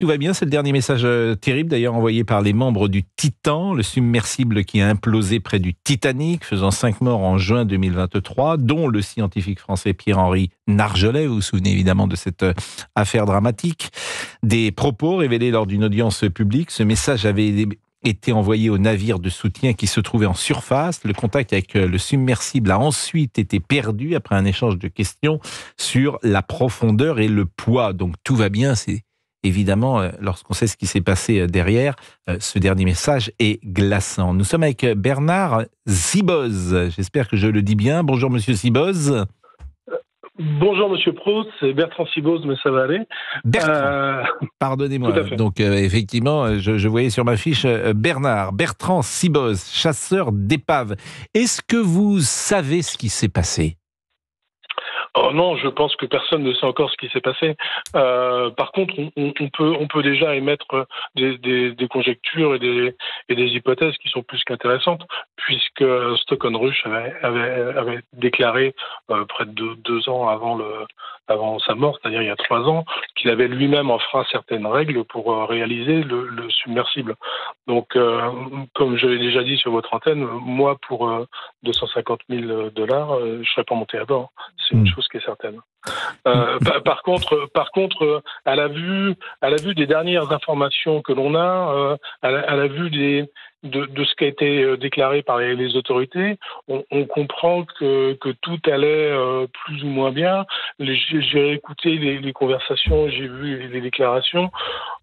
Tout va bien, c'est le dernier message terrible d'ailleurs envoyé par les membres du Titan, le submersible qui a implosé près du Titanic, faisant 5 morts en juin 2023, dont le scientifique français Pierre-Henri Nargeolet. Vous vous souvenez évidemment de cette affaire dramatique. Des propos révélés lors d'une audience publique. Ce message avait été envoyé au navire de soutien qui se trouvait en surface. Le contact avec le submersible a ensuite été perdu après un échange de questions sur la profondeur et le poids. Donc tout va bien, c'est évidemment, lorsqu'on sait ce qui s'est passé derrière, ce dernier message est glaçant. Nous sommes avec Bernard Siboz. J'espère que je le dis bien. Bonjour Monsieur Siboz. Bonjour Monsieur Proust, c'est Bertrand Siboz, mais ça va aller. Bertrand, pardonnez-moi. Tout à fait. Donc effectivement, je voyais sur ma fiche Bertrand Siboz, chasseur d'épaves. Est-ce que vous savez ce qui s'est passé ? Oh non, je pense que personne ne sait encore ce qui s'est passé. Par contre, on peut déjà émettre des conjectures et des hypothèses qui sont plus qu'intéressantes, puisque Stockenruch avait déclaré près de 2 ans avant sa mort, c'est-à-dire il y a 3 ans, qu'il avait lui-même enfreint certaines règles pour réaliser le submersible. Donc, comme je l'ai déjà dit sur votre antenne, moi, pour 250 000 $, je ne serais pas monté à bord. C'est une chose qui est certaine. Par contre, à la vue des dernières informations que l'on a, à la vue de ce qui a été déclaré par les autorités, on comprend que tout allait plus ou moins bien. J'ai écouté les conversations, j'ai vu les déclarations.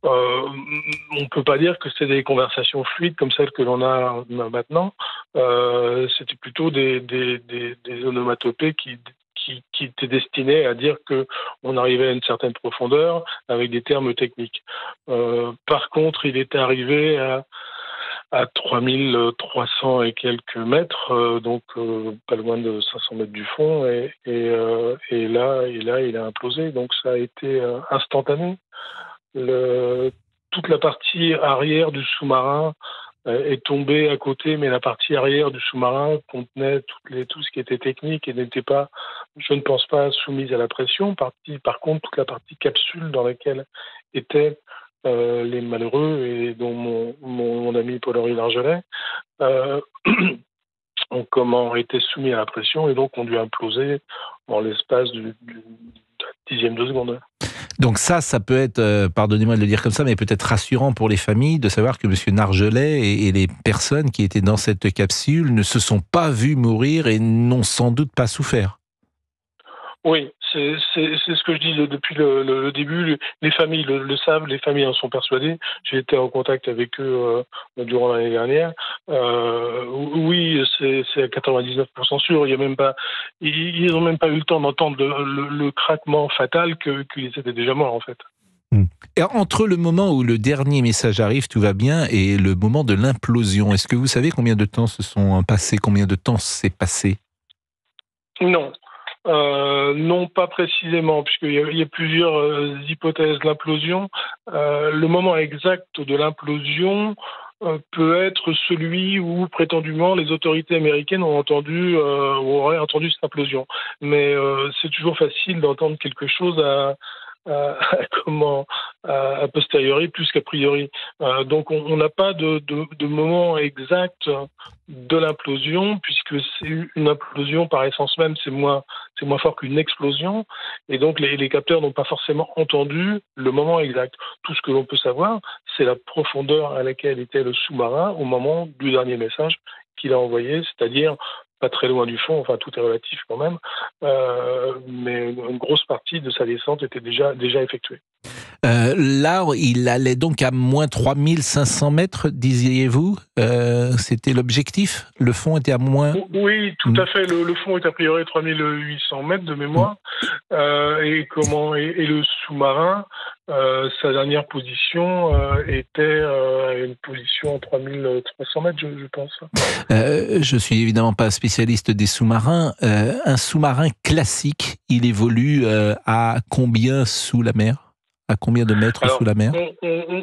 On peut pas dire que c'est des conversations fluides comme celles que l'on a maintenant. C'était plutôt des onomatopées qui étaient destinées à dire que on arrivait à une certaine profondeur avec des termes techniques. Par contre, il était arrivé à 3300 et quelques mètres, donc pas loin de 500 mètres du fond, et là, il a implosé. Donc ça a été instantané. Toute la partie arrière du sous-marin est tombée à côté, mais la partie arrière du sous-marin contenait tout ce qui était technique et n'était pas, je ne pense pas, soumise à la pression. Par contre, toute la partie capsule dans laquelle étaient les malheureux, et dont mon ami Paul-Henri Nargeolet, ont été soumis à la pression et donc ont dû imploser en l'espace du dixième de seconde. Donc ça peut être, pardonnez-moi de le dire comme ça, mais peut-être rassurant pour les familles de savoir que M. Nargeolet et les personnes qui étaient dans cette capsule ne se sont pas vus mourir et n'ont sans doute pas souffert. Oui, c'est ce que je dis depuis le début. Les familles le savent, les familles en sont persuadées. J'ai été en contact avec eux durant l'année dernière. Oui, c'est à 99% sûr. Ils n'ont même pas eu le temps d'entendre le craquement fatal qu'ils étaient déjà morts en fait. Et entre le moment où le dernier message arrive, tout va bien, et le moment de l'implosion, est-ce que vous savez combien de temps se sont passés, combien de temps s'est passé ? Non. Non, pas précisément, puisqu'il y a plusieurs hypothèses de l'implosion. Le moment exact de l'implosion peut être celui où prétendument les autorités américaines ont entendu ou auraient entendu cette implosion. Mais c'est toujours facile d'entendre quelque chose a posteriori plus qu'a priori. Donc on n'a pas de moment exact de l'implosion, puisque c'est une implosion par essence même, c'est moins fort qu'une explosion, et donc les capteurs n'ont pas forcément entendu le moment exact. Tout ce que l'on peut savoir, c'est la profondeur à laquelle était le sous-marin au moment du dernier message qu'il a envoyé, c'est-à-dire pas très loin du fond, enfin tout est relatif quand même, mais une grosse partie de sa descente était déjà effectuée. Là, il allait donc à moins 3500 mètres, disiez-vous ? C'était l'objectif ? Le fond était à moins... Oui, tout à fait. Le fond est a priori 3800 mètres de mémoire. Et le sous-marin, sa dernière position était à une position en 3300 mètres, je pense. Je suis évidemment pas spécialiste des sous-marins. Un sous-marin classique, il évolue à combien sous la mer ? À combien de mètres Alors, sous la mer?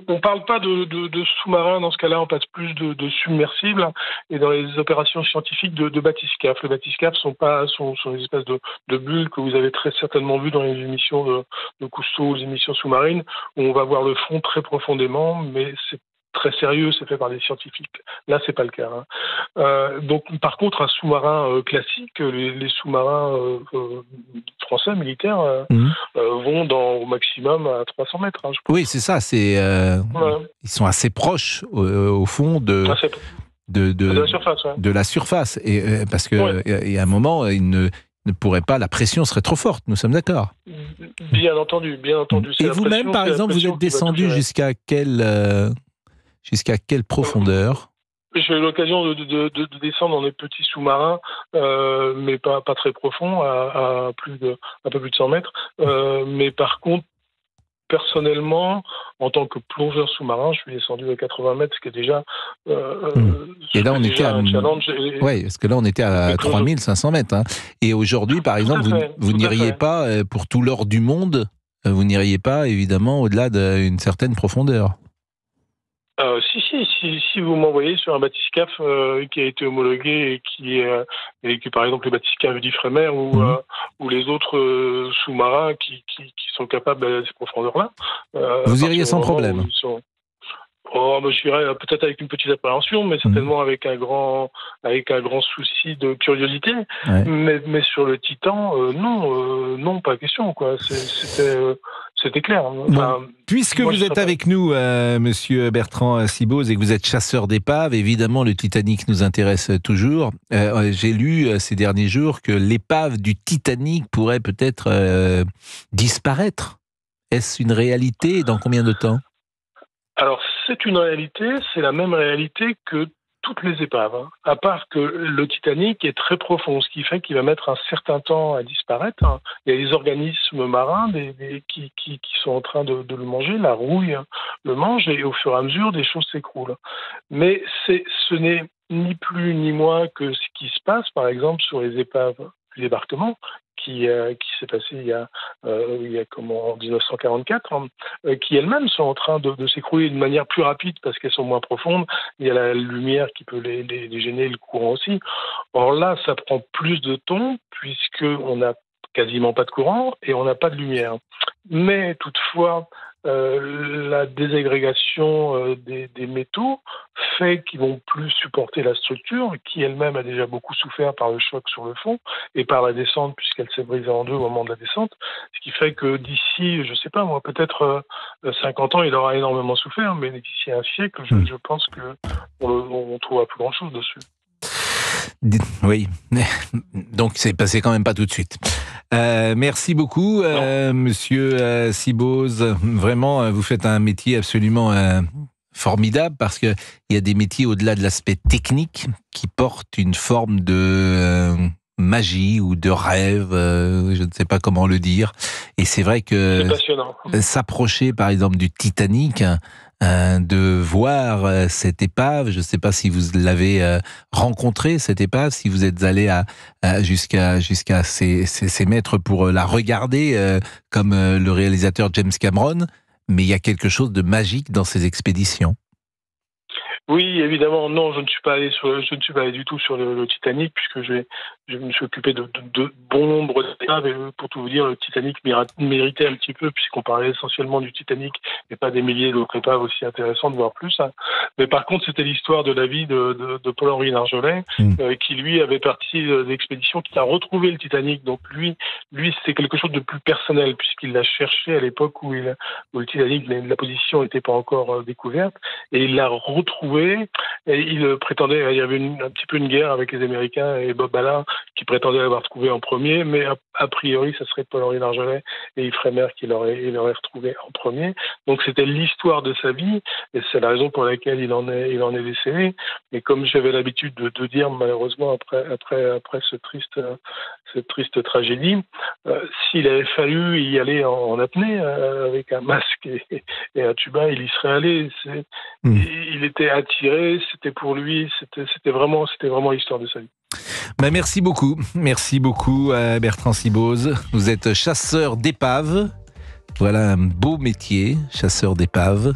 on parle pas de sous-marins dans ce cas-là, on passe plus de submersibles, et dans les opérations scientifiques de bathyscaphes. Les bathyscaphes sont des espèces de bulles que vous avez très certainement vues dans les émissions de Cousteau, les émissions sous-marines, où on va voir le fond très profondément, mais c'est très sérieux, c'est fait par des scientifiques. Là, c'est pas le cas. Donc, par contre, un sous-marin classique, les sous-marins français militaires vont au maximum à 300 mètres. Je pense. Oui, c'est ça. Ils sont assez proches au fond de la surface. Ouais. De la surface. Et parce que il y a un moment, ils ne pourraient pas. La pression serait trop forte. Nous sommes d'accord. Bien entendu. Et vous-même, par exemple, vous êtes descendu jusqu'à quelle profondeur? J'ai eu l'occasion de descendre dans des petits sous-marins, mais pas très profonds, à un peu plus de 100 mètres. Mais par contre, personnellement, en tant que plongeur sous-marin, je suis descendu à 80 mètres, ce qui est déjà et là, on était un challenge. Oui, parce que là, on était à 3500 mètres. Hein. Et aujourd'hui, par exemple, vous n'iriez pas, pour tout l'or du monde, vous n'iriez pas, évidemment, au-delà d'une certaine profondeur. Si vous m'envoyez sur un bathyscaphe qui a été homologué et qui par exemple les bathyscaphes d'Ifremer ou les autres sous-marins qui sont capables d'aller à ces profondeurs-là. Vous iriez sans problème. Je dirais peut-être avec une petite appréhension, mais certainement avec un grand souci de curiosité. Ouais. Mais sur le Titan, non, pas question, quoi. C'était clair. Bon, puisque vous êtes avec nous, monsieur Bertrand Sibose, et que vous êtes chasseur d'épaves, évidemment, le Titanic nous intéresse toujours. J'ai lu ces derniers jours que l'épave du Titanic pourrait peut-être disparaître. Est-ce une réalité et dans combien de temps? Alors, c'est une réalité, c'est la même réalité que toutes les épaves, à part que le Titanic est très profond, ce qui fait qu'il va mettre un certain temps à disparaître. Il y a des organismes marins qui sont en train de le manger, la rouille le mange, et au fur et à mesure, des choses s'écroulent. Mais ce n'est ni plus ni moins que ce qui se passe, par exemple, sur les épaves du débarquement, qui s'est passé il y a en 1944, qui elles-mêmes sont en train de s'écrouler de manière plus rapide parce qu'elles sont moins profondes. Il y a la lumière qui peut les gêner, le courant aussi. Or là, ça prend plus de temps puisqu'on n'a quasiment pas de courant et on n'a pas de lumière. Mais toutefois, la désagrégation des métaux fait qu'ils vont plus supporter la structure, qui elle-même a déjà beaucoup souffert par le choc sur le fond et par la descente, puisqu'elle s'est brisée en deux au moment de la descente. Ce qui fait que d'ici, je sais pas moi, peut-être 50 ans, il aura énormément souffert, mais d'ici un siècle, je pense qu'on trouvera plus grand-chose dessus. Oui, donc c'est passé quand même pas tout de suite. Merci beaucoup, monsieur Sibose. Vraiment, vous faites un métier absolument formidable parce que il y a des métiers au-delà de l'aspect technique qui portent une forme de magie ou de rêve, je ne sais pas comment le dire. Et c'est vrai que s'approcher, par exemple, du Titanic, de voir cette épave, je ne sais pas si vous l'avez rencontrée, cette épave, si vous êtes allé jusqu'à ces mètres pour la regarder, comme le réalisateur James Cameron, mais il y a quelque chose de magique dans ces expéditions. Oui, évidemment, non, je ne suis pas allé du tout sur le Titanic, puisque je me suis occupé de bon nombre d'épaves, et pour tout vous dire, le Titanic méritait un petit peu, puisqu'on parlait essentiellement du Titanic, et pas des milliers d'autres épaves aussi intéressantes, voire plus. Mais par contre, c'était l'histoire de la vie de Paul-Henri Nargeolet, qui lui avait parti d'expédition, qui a retrouvé le Titanic. Donc lui, c'était quelque chose de plus personnel, puisqu'il l'a cherché à l'époque où le Titanic, la position n'était pas encore découverte, et il l'a retrouvé. Et il prétendait, il y avait un petit peu une guerre avec les Américains et Bob Ballard qui prétendait l'avoir trouvé en premier, mais a priori, ça serait Paul-Henri Nargeolet et Ifremer qui l'aurait retrouvé en premier. Donc c'était l'histoire de sa vie, et c'est la raison pour laquelle il en est décédé. Et comme j'avais l'habitude de dire, malheureusement, après cette triste tragédie, s'il avait fallu y aller en apnée avec un masque et un tuba, il y serait allé. Il était attiré, c'était pour lui, c'était vraiment l'histoire de sa vie. Merci beaucoup Bertrand Sibose. Vous êtes chasseur d'épaves Voilà un beau métier, chasseur d'épaves.